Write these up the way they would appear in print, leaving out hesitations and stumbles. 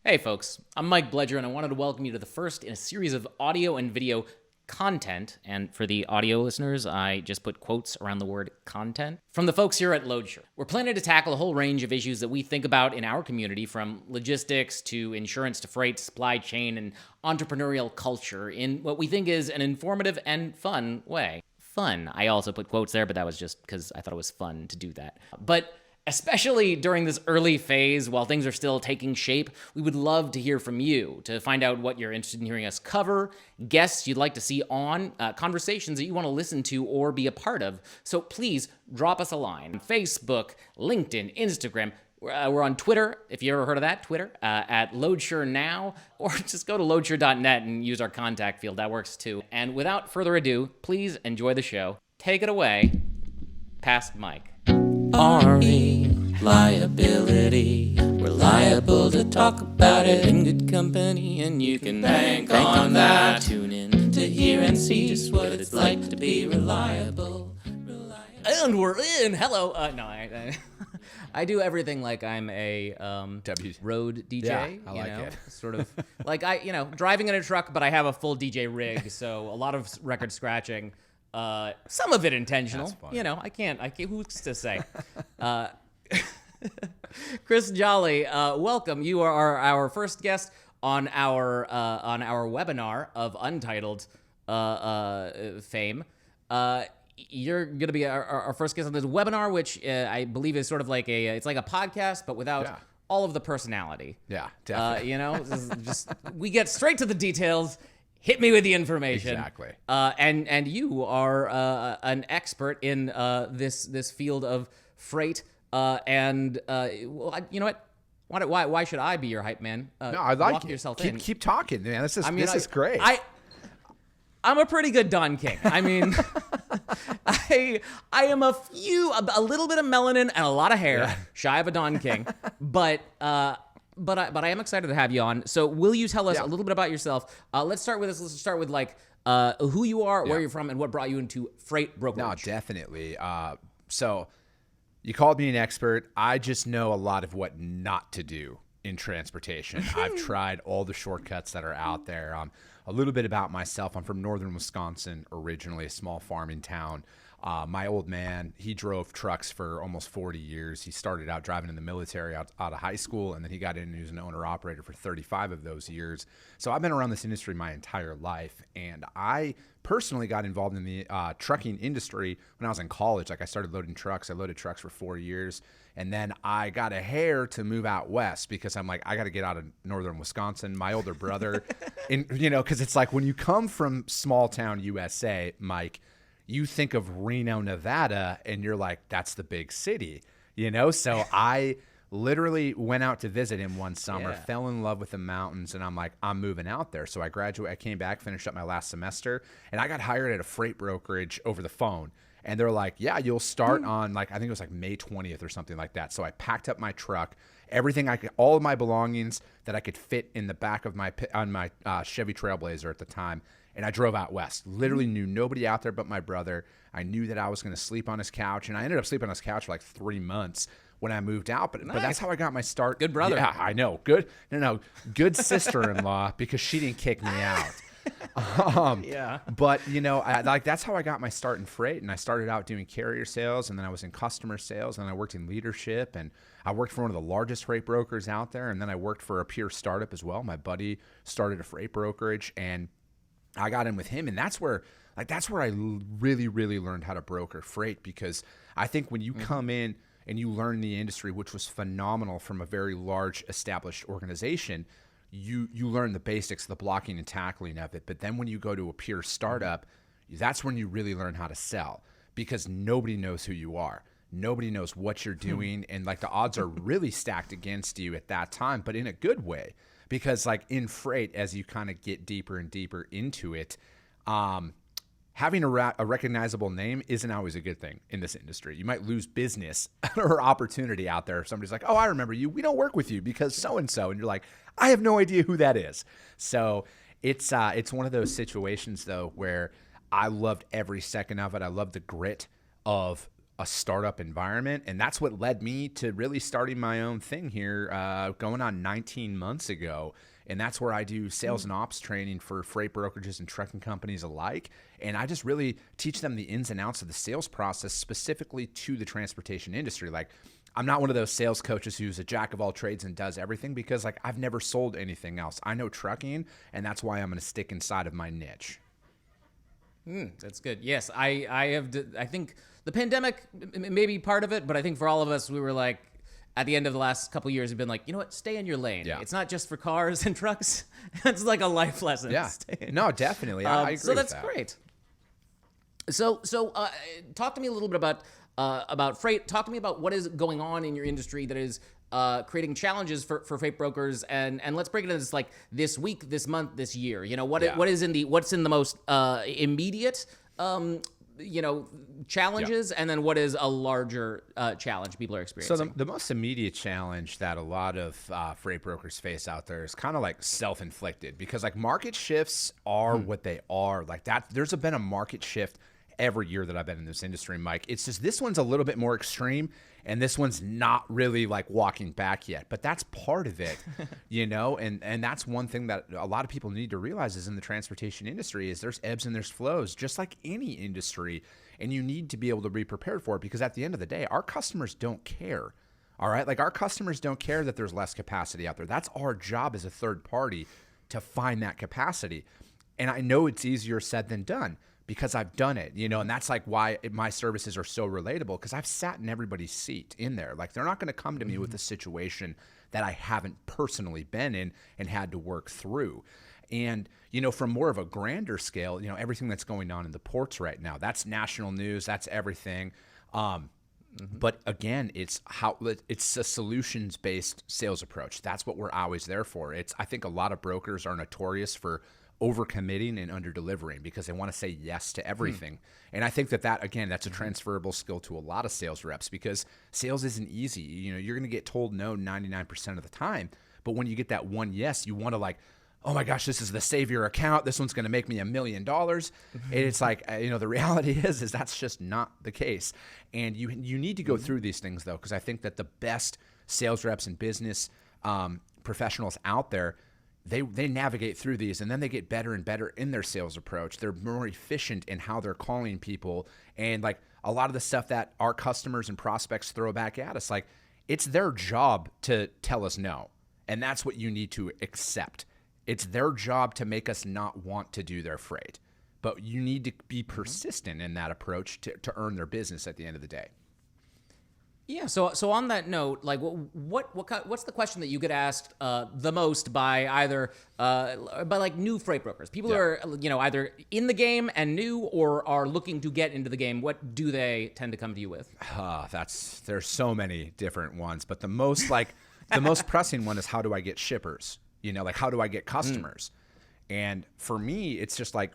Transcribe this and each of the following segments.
Hey folks, I'm Mike Bledger and I wanted to welcome you to the first in a series of audio and video content. And for the audio listeners, I just put quotes around the word content from the folks here at Loadsure. We're planning to tackle a whole range of issues that we think about in our community, from logistics to insurance to freight, supply chain, and entrepreneurial culture in what we think is an informative and fun way. Fun. I also put quotes there, but that was just because I thought it was fun to do that. But especially during this early phase, while things are still taking shape, we would love to hear from you, to find out what you're interested in hearing us cover, guests you'd like to see on, conversations that you want to listen to or be a part of. So please drop us a line. Facebook, LinkedIn, Instagram. We're on Twitter, if you ever heard of that, Twitter, at Loadsure Now, or just go to loadsure.net and use our contact field. That works too. And without further ado, please enjoy the show. Take it away, past Mike. RE Liability. We're liable to talk about it in good company, and you can bank on that. Tune in to hear and see just what it's like to be reliable. And we're in. Hello. I do everything like I'm a road DJ. Yeah, I like it. Sort of like driving in a truck, but I have a full DJ rig, so a lot of record scratching. Some of it intentional. That's funny. I can't. Who's to say? Chris Jolly, welcome. You are our first guest on our webinar of Untitled fame. You're going to be our first guest on this webinar, which I believe is sort of like it's like a podcast, but without all of the personality. Yeah, definitely. We get straight to the details. Hit me with the information. Exactly. And you are an expert in this field of freight. Well, you know what? Why should I be your hype man? No, I like walk it. yourself Keep talking, man. This is great. I'm a pretty good Don King. I mean, I am a little bit of melanin and a lot of hair, shy of a Don King, but I am excited to have you on. So will you tell us a little bit about yourself? Let's start with who you are, where you're from, and what brought you into freight brokerage. No, definitely. So you called me an expert. I just know a lot of what not to do in transportation. I've tried all the shortcuts that are out there. A little bit about myself. I'm from northern Wisconsin originally, a small farming town. My old man, he drove trucks for almost 40 years. He started out driving in the military out of high school, and then he got in and he was an owner-operator for 35 of those years. So I've been around this industry my entire life, and I personally got involved in the trucking industry when I was in college. Like, I started loading trucks. I loaded trucks for 4 years, and then I got a hair to move out west because I'm like, I got to get out of northern Wisconsin. My older brother, because it's like when you come from small town USA, Mike, you think of Reno, Nevada, and you're like, that's the big city, So I literally went out to visit him one summer, fell in love with the mountains, and I'm like, I'm moving out there. So I graduated, I came back, finished up my last semester, and I got hired at a freight brokerage over the phone. And they're like, yeah, you'll start on I think it was like May 20th or something like that. So I packed up my truck, everything all of my belongings that I could fit in the back of my Chevy Trailblazer at the time. And I drove out west. Literally knew nobody out there but my brother. I knew that I was going to sleep on his couch. And I ended up sleeping on his couch for like 3 months when I moved out. But that's how I got my start. Good brother. Yeah, I know. Good. No. Good sister-in-law, because she didn't kick me out. But that's how I got my start in freight. And I started out doing carrier sales, and then I was in customer sales, and then I worked in leadership, and I worked for one of the largest freight brokers out there. And then I worked for a pure startup as well. My buddy started a freight brokerage, and I got in with him, and that's where I really, really learned how to broker freight, because I think when you come in and you learn the industry, which was phenomenal from a very large established organization, you learn the basics, the blocking and tackling of it. But then when you go to a pure startup, that's when you really learn how to sell, because nobody knows who you are. Nobody knows what you're doing, and the odds are really stacked against you at that time, but in a good way. Because in freight, as you kind of get deeper and deeper into it, having a recognizable name isn't always a good thing in this industry. You might lose business or opportunity out there if somebody's like, oh, I remember you. We don't work with you because so-and-so. And you're like, I have no idea who that is. So it's one of those situations, though, where I loved every second of it. I loved the grit of a startup environment. And that's what led me to really starting my own thing here, going on 19 months ago. And that's where I do sales and ops training for freight brokerages and trucking companies alike. And I just really teach them the ins and outs of the sales process specifically to the transportation industry. Like, I'm not one of those sales coaches who's a jack of all trades and does everything, because like I've never sold anything else. I know trucking, and that's why I'm going to stick inside of my niche. That's good. Yes, I think the pandemic may be part of it, but I think for all of us, we were like, at the end of the last couple of years, we've been like, you know what, stay in your lane. Yeah. It's not just for cars and trucks. It's like a life lesson. Yeah. No, definitely. I agree so that's with that. great. So talk to me a little bit about freight. Talk to me about what is going on in your industry that is creating challenges for freight brokers, and let's break it into like this week, this month, this year. You know, what's in the most immediate challenges, and then what is a larger challenge people are experiencing? So the most immediate challenge that a lot of freight brokers face out there is kind of like self-inflicted, because like market shifts are what they are. Like that, there's been a market shift every year that I've been in this industry, Mike. It's just this one's a little bit more extreme, and this one's not really like walking back yet, but that's part of it, and that's one thing that a lot of people need to realize is in the transportation industry is there's ebbs and there's flows, just like any industry, and you need to be able to be prepared for it, because at the end of the day, our customers don't care. All right. Like our customers don't care that there's less capacity out there. That's our job as a third party to find that capacity. And I know it's easier said than done, because I've done it, and that's like why my services are so relatable, because I've sat in everybody's seat in there. Like they're not going to come to me with a situation that I haven't personally been in and had to work through. And, from more of a grander scale, everything that's going on in the ports right now, that's national news, that's everything. But again, it's a solutions-based sales approach. That's what we're always there for. I think a lot of brokers are notorious for overcommitting and under-delivering because they want to say yes to everything. And I think that again, that's a transferable skill to a lot of sales reps, because sales isn't easy. You're going to get told no 99% of the time. But when you get that one yes, you want to like, oh my gosh, this is the savior account. This one's going to make me $1 million. And it's like, the reality is that's just not the case. And you need to go through these things though, because I think that the best sales reps and business professionals out there, they navigate through these, and then they get better and better in their sales approach. They're more efficient in how they're calling people. And like a lot of the stuff that our customers and prospects throw back at us, like it's their job to tell us no. And that's what you need to accept. It's their job to make us not want to do their freight. But you need to be persistent in that approach to earn their business at the end of the day. Yeah. So on that note, like what's the question that you get asked the most by either by like new freight brokers, people who are either in the game and new or are looking to get into the game? What do they tend to come to you with? There's so many different ones, but the most pressing one is, how do I get shippers? Like how do I get customers? And for me, it's just like,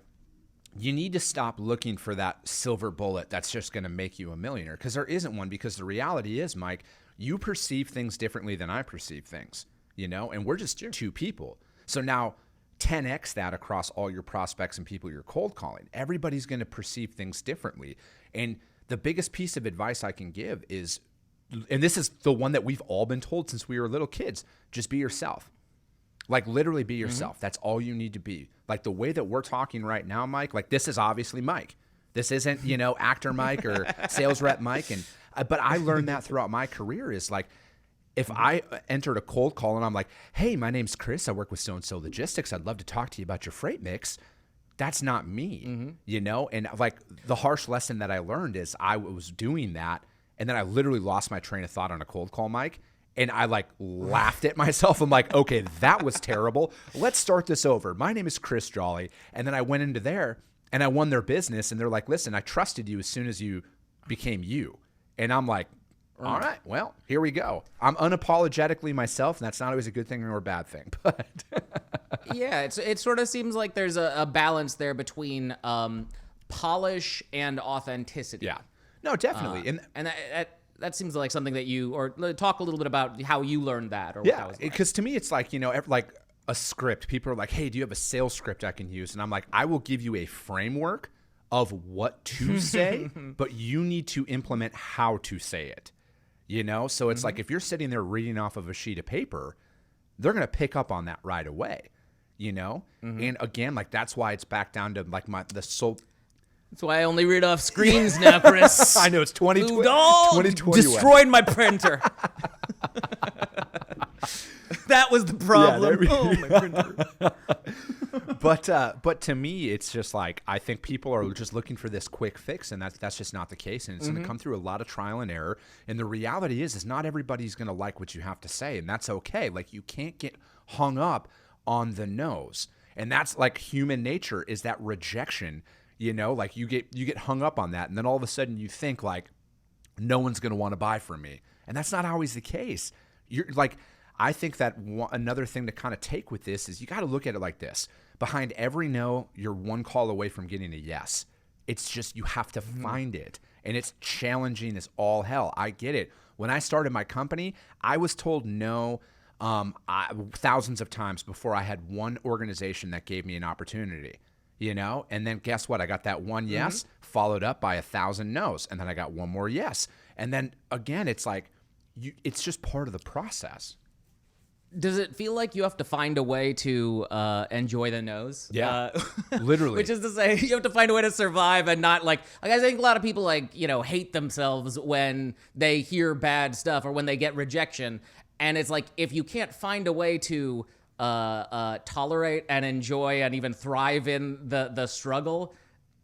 you need to stop looking for that silver bullet that's just going to make you a millionaire, because there isn't one. Because the reality is, Mike, you perceive things differently than I perceive things, and we're just two people. So now 10x that across all your prospects and people you're cold calling. Everybody's going to perceive things differently. And the biggest piece of advice I can give is, and this is the one that we've all been told since we were little kids, just be yourself. Like literally be yourself. That's all you need to be. Like the way that we're talking right now, Mike, like this is obviously Mike. This isn't, actor Mike or sales rep Mike. But I learned that throughout my career is like, if I entered a cold call and I'm like, hey, my name's Chris, I work with so-and-so logistics, I'd love to talk to you about your freight mix. That's not me, And like the harsh lesson that I learned is I was doing that, and then I literally lost my train of thought on a cold call, Mike. And I like laughed at myself. I'm like, okay, that was terrible. Let's start this over. My name is Chris Jolly. And then I went into there and I won their business. And they're like, listen, I trusted you as soon as you became you. And I'm like, all right, well, here we go. I'm unapologetically myself. And that's not always a good thing or a bad thing. But yeah, it sort of seems like there's a balance there between polish and authenticity. Yeah, no, definitely. And that seems like something that or talk a little bit about how you learned that. Or what that was like. Because to me, it's like, like a script. People are like, hey, do you have a sales script I can use? And I'm like, I will give you a framework of what to say, but you need to implement how to say it. You know, so it's like if you're sitting there reading off of a sheet of paper, they're going to pick up on that right away, you know? And again, like that's why it's back down to like the soul. That's why I only read off screens now, Chris. I know it's 2020. Oh, 2021. destroyed my printer. That was the problem. Oh, my printer. But to me, it's just like I think people are just looking for this quick fix, and that's just not the case. And it's going to come through a lot of trial and error. And the reality is not everybody's going to like what you have to say, and that's okay. Like you can't get hung up on the no's, and that's like human nature is that rejection. You know, like you get hung up on that, and then all of a sudden you think like no one's going to want to buy from me, and that's not always the case. You're like. I think that another thing to kind of take with this is you got to look at it like this. Behind every no, you're one call away from getting a yes. It's just you have to find it. And it's challenging as all hell. I get it. When I started my company, I was told no thousands of times before I had one organization that gave me an opportunity. You know? And then guess what? I got that one yes followed up by 1,000 no's. And then I got one more yes. And then again, it's like it's just part of the process. Does it feel like you have to find a way to enjoy the no's? Yeah, literally. Which is to say, you have to find a way to survive and not like I think a lot of people like, you know, hate themselves when they hear bad stuff or when they get rejection. And it's like, if you can't find a way to tolerate and enjoy and even thrive in the struggle,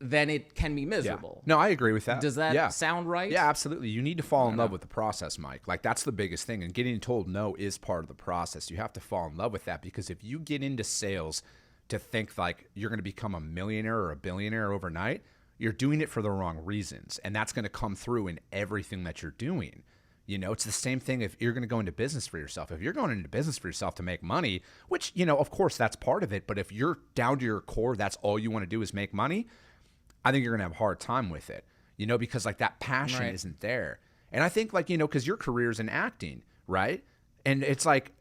then it can be miserable. Yeah. No, I agree with that. Does that sound right? Yeah, absolutely. You need to fall in love with the process, Mike. Like that's the biggest thing. And getting told no is part of the process. You have to fall in love with that because if you get into sales to think like you're going to become a millionaire or a billionaire overnight, you're doing it for the wrong reasons. And that's going to come through in everything that you're doing. You know, it's the same thing if you're going to go into business for yourself. If you're going into business for yourself to make money, which, you know, of course that's part of it. But if you're down to your core, that's all you want to do is make money, I think you're going to have a hard time with it, you know, because like that passion isn't there. And I think like, you know, because your career's in acting, right? And it's like...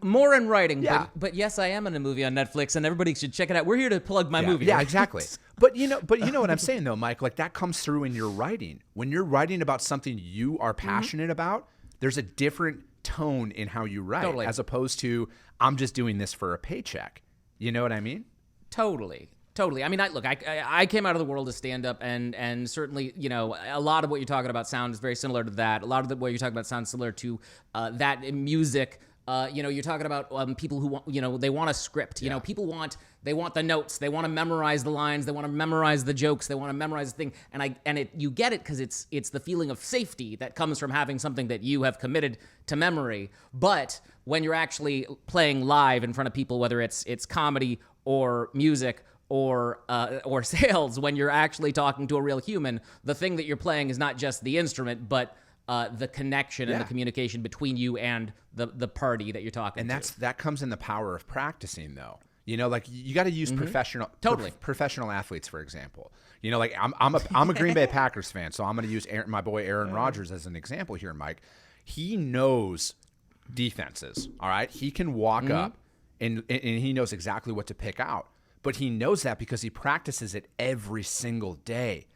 more in writing, but yes, I am in a movie on Netflix and everybody should check it out. We're here to plug my movie. Yeah, exactly. But you know what I'm saying though, Mike, like that comes through in your writing. When you're writing about something you are passionate about, there's a different tone in how you write as opposed to I'm just doing this for a paycheck. You know what I mean? Totally. I mean, I came out of the world of stand-up, and certainly, you know, a lot of what you're talking about sounds very similar to that. A lot of what you're talking about sounds similar to that in music. You know, you're talking about people who want, you know, they want a script. You know, people want the notes. They want to memorize the lines. They want to memorize the jokes. They want to memorize the thing. And you get it because it's the feeling of safety that comes from having something that you have committed to memory. But when you're actually playing live in front of people, whether it's comedy or music or sales, when you're actually talking to a real human, the thing that you're playing is not just the instrument, but the connection and the communication between you and the party that you're talking to. And that comes in the power of practicing, though. You know, like you got to use professional athletes, for example. You know, like I'm a Green Bay Packers fan, so I'm going to use my boy Aaron Rodgers as an example here, Mike. He knows defenses. All right, he can walk up and he knows exactly what to pick out. But he knows that because he practices it every single day.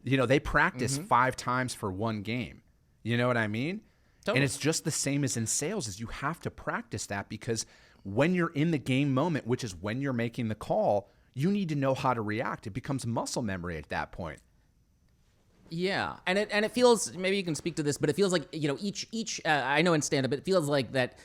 You know, they practice 5 times for one game. You know what I mean? Totally. And it's just the same as in sales, is you have to practice that because when you're in the game moment, which is when you're making the call, you need to know how to react. It becomes muscle memory at that point. Yeah, and it feels, maybe you can speak to this, but it feels like, you know, each I know in stand-up, it feels like that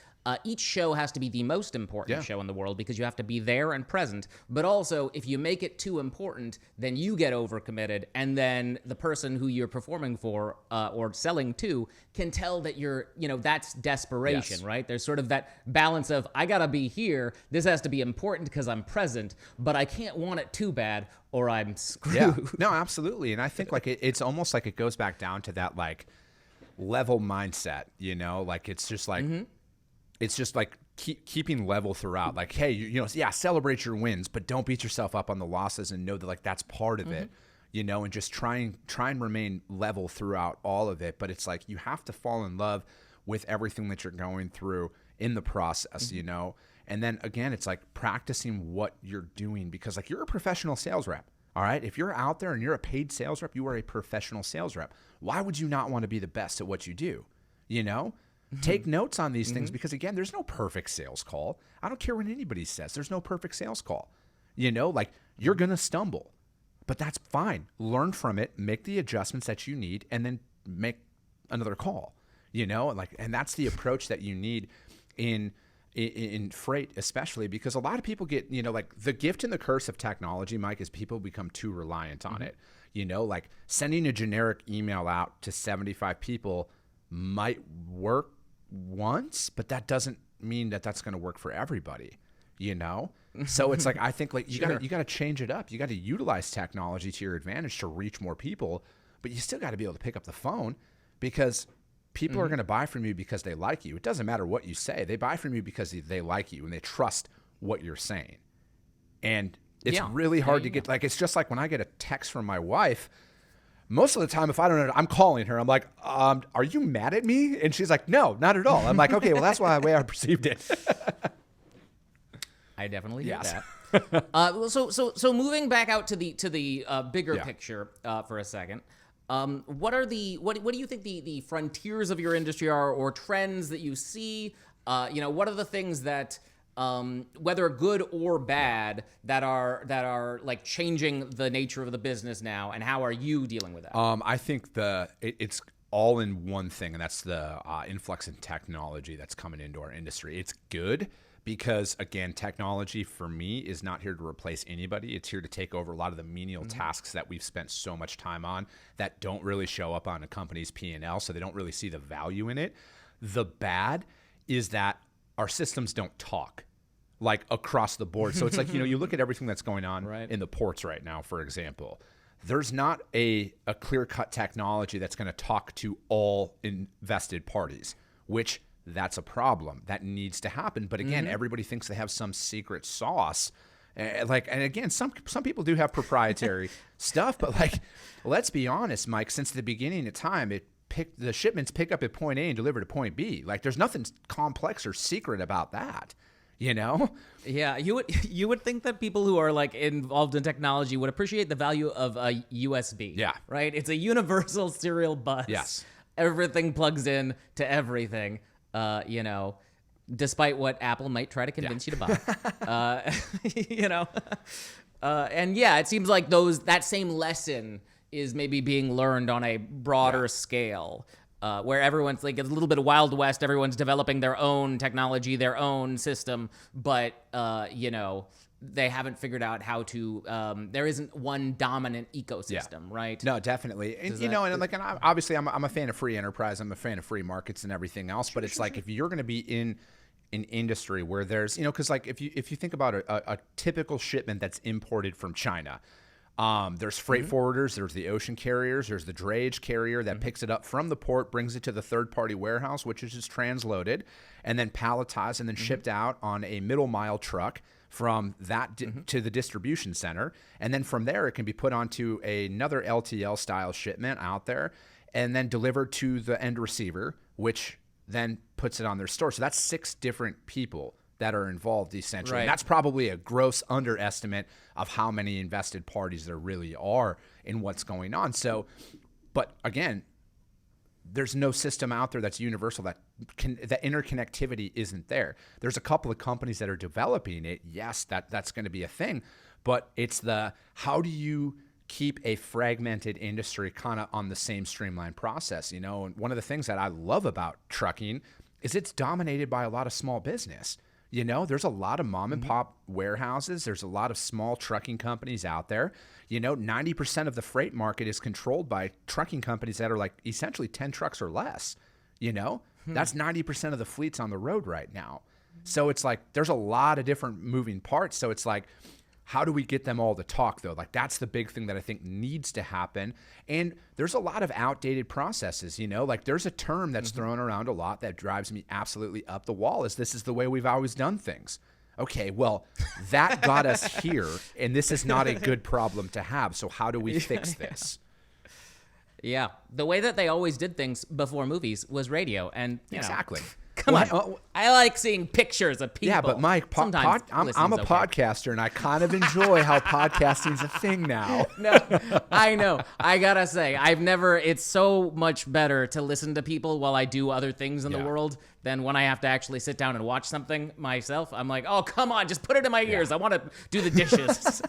each show has to be the most important show in the world because you have to be there and present. But also, if you make it too important, then you get overcommitted, and then the person who you're performing for or selling to can tell that you're, you know, that's desperation, right? There's sort of that balance of, I gotta be here. This has to be important because I'm present, but I can't want it too bad or I'm screwed. Yeah, no, absolutely. And I think like it's almost like it goes back down to that like level mindset, you know, like it's just like. It's just like keeping level throughout. Like, hey, you know, celebrate your wins, but don't beat yourself up on the losses and know that like that's part of it, you know, and just try and remain level throughout all of it. But it's like you have to fall in love with everything that you're going through in the process, you know. And then again, it's like practicing what you're doing because like you're a professional sales rep. All right. If you're out there and you're a paid sales rep, you are a professional sales rep. Why would you not want to be the best at what you do? You know, take notes on these things because, again, there's no perfect sales call. I don't care what anybody says. There's no perfect sales call. You know, like you're going to stumble, but that's fine. Learn from it, make the adjustments that you need, and then make another call, you know, and that's the approach that you need in freight, especially because a lot of people get, you know, like the gift and the curse of technology, Mike, is people become too reliant on it. You know, like sending a generic email out to 75 people might work once, but that doesn't mean that that's going to work for everybody, you know? So it's like, I think like you got to change it up. You got to utilize technology to your advantage to reach more people, but you still got to be able to pick up the phone because people are going to buy from you because they like you. It doesn't matter what you say. They buy from you because they like you and they trust what you're saying. And it's really hard to get, like, it's just like when I get a text from my wife, most of the time, if I don't know, I'm calling her. I'm like, are you mad at me? And she's like, no, not at all. I'm like, okay, well, that's the way I perceived it. I definitely get that. So moving back out to the bigger picture for a second. What do you think the frontiers of your industry are, or trends that you see? You know, what are the things that, whether good or bad, that are like changing the nature of the business now, and how are you dealing with that? I think it's all in one thing, and that's the influx in technology that's coming into our industry. It's good because, again, technology for me is not here to replace anybody. It's here to take over a lot of the menial tasks that we've spent so much time on that don't really show up on a company's P&L, so they don't really see the value in it. The bad is that our systems don't talk like across the board. So it's like, you know, you look at everything that's going on in the ports right now, for example. There's not a clear-cut technology that's going to talk to all invested parties, which that's a problem. That needs to happen. But again, everybody thinks they have some secret sauce. And again, some people do have proprietary stuff, but like, let's be honest, Mike, since the beginning of time, the shipments pick up at point A and deliver to point B. Like, there's nothing complex or secret about that, you know? Yeah, you would think that people who are like involved in technology would appreciate the value of a USB. Yeah. Right? It's a universal serial bus. Yes. Everything plugs in to everything. You know, despite what Apple might try to convince you to buy, you know, and yeah, it seems like that same lesson is maybe being learned on a broader scale, where everyone's like, it's a little bit of Wild West. Everyone's developing their own technology, their own system, but you know, they haven't figured out how to. There isn't one dominant ecosystem, right? No, definitely. And obviously, I'm a fan of free enterprise. I'm a fan of free markets and everything else. But it's like if you're going to be in an industry where there's, you know, because like if you think about a typical shipment that's imported from China, there's freight forwarders, there's the ocean carriers, there's the drayage carrier that picks it up from the port, brings it to the third-party warehouse, which is just transloaded, and then palletized and then shipped out on a middle-mile truck from that to the distribution center. And then from there, it can be put onto another LTL style shipment out there and then delivered to the end receiver, which then puts it on their store. So that's 6 different people that are involved essentially. Right. And that's probably a gross underestimate of how many invested parties there really are in what's going on. So, but again, there's no system out there that's universal, that interconnectivity isn't there. There's a couple of companies that are developing it. Yes, that's going to be a thing, but it's how do you keep a fragmented industry kind of on the same streamlined process, you know? And one of the things that I love about trucking is it's dominated by a lot of small business. You know, there's a lot of mom and pop warehouses. There's a lot of small trucking companies out there. You know, 90% of the freight market is controlled by trucking companies that are like essentially 10 trucks or less. You know, that's 90% of the fleets on the road right now. So it's like there's a lot of different moving parts. So it's like, how do we get them all to talk, though? Like, that's the big thing that I think needs to happen. And there's a lot of outdated processes, you know? Like, there's a term that's thrown around a lot that drives me absolutely up the wall, is this is the way we've always done things. Okay, well, that got us here, and this is not a good problem to have. So how do we fix this? Yeah, the way that they always did things before movies was radio, and Exactly. Come on. I like seeing pictures of people. Yeah, but Mike, Sometimes I'm a listening's okay. podcaster, and I kind of enjoy how podcasting's a thing now. No, I know. I gotta say, it's so much better to listen to people while I do other things in the world than when I have to actually sit down and watch something myself. I'm like, oh, come on, just put it in my ears. I want to do the dishes.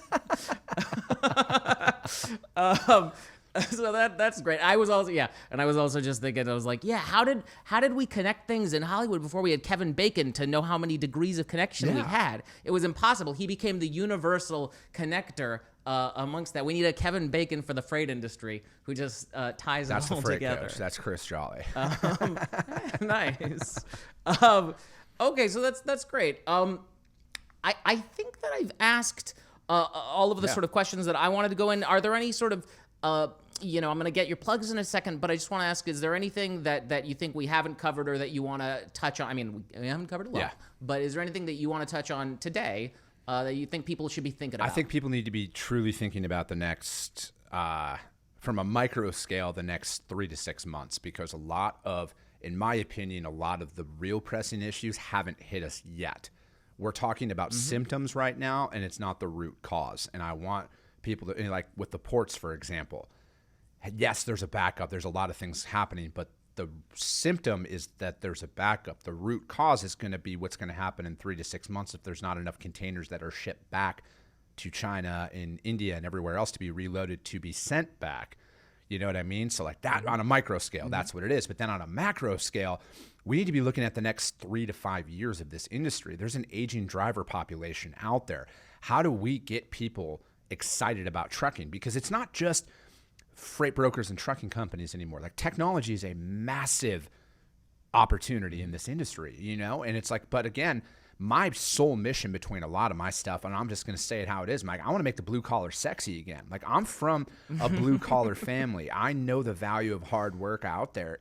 So that's great. I was also just thinking, I was like, how did we connect things in Hollywood before we had Kevin Bacon to know how many degrees of connection we had? It was impossible. He became the universal connector amongst that. We need a Kevin Bacon for the freight industry who just ties it all together. That's the freight coach. That's Chris Jolly. Nice. Okay, so that's great. I think that I've asked all of the sort of questions that I wanted to go in. Are there any sort of I'm going to get your plugs in a second, but I just want to ask, is there anything that you think we haven't covered or that you want to touch on? I mean, we haven't covered a lot, but is there anything that you want to touch on today that you think people should be thinking about? I think people need to be truly thinking about the next, from a micro scale, the next 3 to 6 months, because in my opinion, a lot of the real pressing issues haven't hit us yet. We're talking about symptoms right now, and it's not the root cause. And I want people to, like with the ports, for example, yes, there's a backup. There's a lot of things happening, but the symptom is that there's a backup. The root cause is going to be what's going to happen in 3 to 6 months if there's not enough containers that are shipped back to China and India and everywhere else to be reloaded to be sent back. You know what I mean? So like that on a micro scale, that's what it is. But then on a macro scale, we need to be looking at the next 3 to 5 years of this industry. There's an aging driver population out there. How do we get people excited about trucking? Because it's not just freight brokers and trucking companies anymore. Like technology is a massive opportunity in this industry, and it's like, but again, my sole mission between a lot of my stuff, and I'm just going to say it how it is, Mike, I want to make the blue collar sexy again. Like I'm from a blue collar family. I know the value of hard work out there.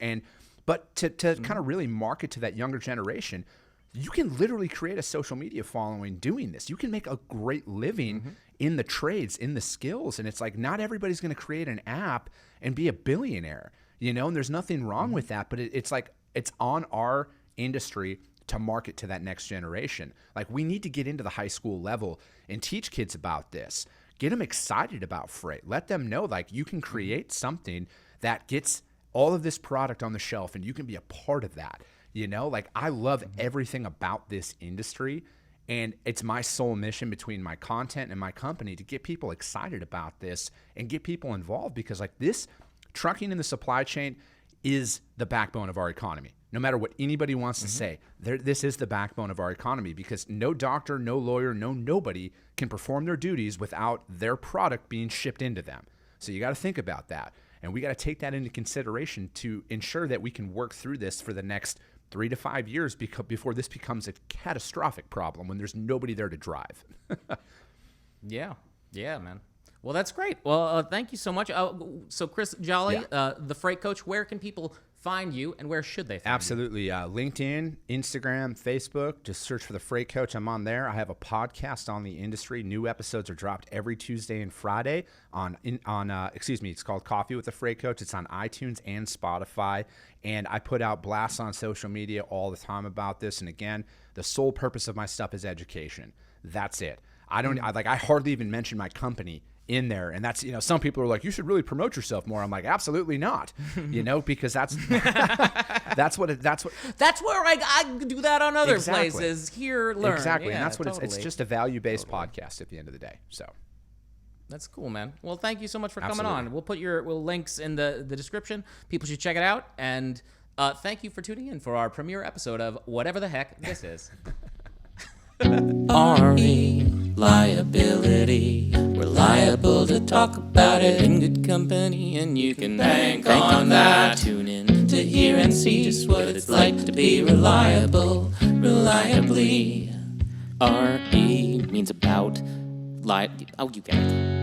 But to kind of really market to that younger generation, you can literally create a social media following doing this. You can make a great living in the trades, in the skills. And it's like, not everybody's going to create an app and be a billionaire, and there's nothing wrong with that. But it's like, it's on our industry to market to that next generation. Like we need to get into the high school level and teach kids about this. Get them excited about freight. Let them know like you can create something that gets all of this product on the shelf and you can be a part of that. Like I love everything about this industry, and it's my sole mission between my content and my company to get people excited about this and get people involved, because like this trucking in the supply chain is the backbone of our economy. No matter what anybody wants to say, this is the backbone of our economy, because no doctor, no lawyer, nobody can perform their duties without their product being shipped into them. So you got to think about that. And we got to take that into consideration to ensure that we can work through this for the next 3 to 5 years before this becomes a catastrophic problem when there's nobody there to drive. Yeah, man. Well, that's great. Well, thank you so much. So Chris Jolly, the Freight Coach, where can people find you and where should they find Absolutely. you? LinkedIn, Instagram, Facebook. Just search for the Freight Coach. I'm on there. I have a podcast on the industry. New episodes are dropped every Tuesday and Friday it's called Coffee with the Freight Coach. It's on iTunes and Spotify. And I put out blasts on social media all the time about this. And again, the sole purpose of my stuff is education. That's it. I hardly even mention my company in there. And that's, some people are like, you should really promote yourself more. I'm like, absolutely not, because that's where I do that on other places. Here, learn. Exactly. Yeah, and that's what totally. it's just a value-based podcast at the end of the day. So that's cool, man. Well, thank you so much for Absolutely. coming on. We'll put we'll links in the description. People should check it out. And thank you for tuning in for our premiere episode of whatever the heck this is. RE Liability. We're liable to talk about it in good company, and you can bank on that. Tune in to hear and see just what it's like to be reliable, reliably. RE means about. Oh, you get it.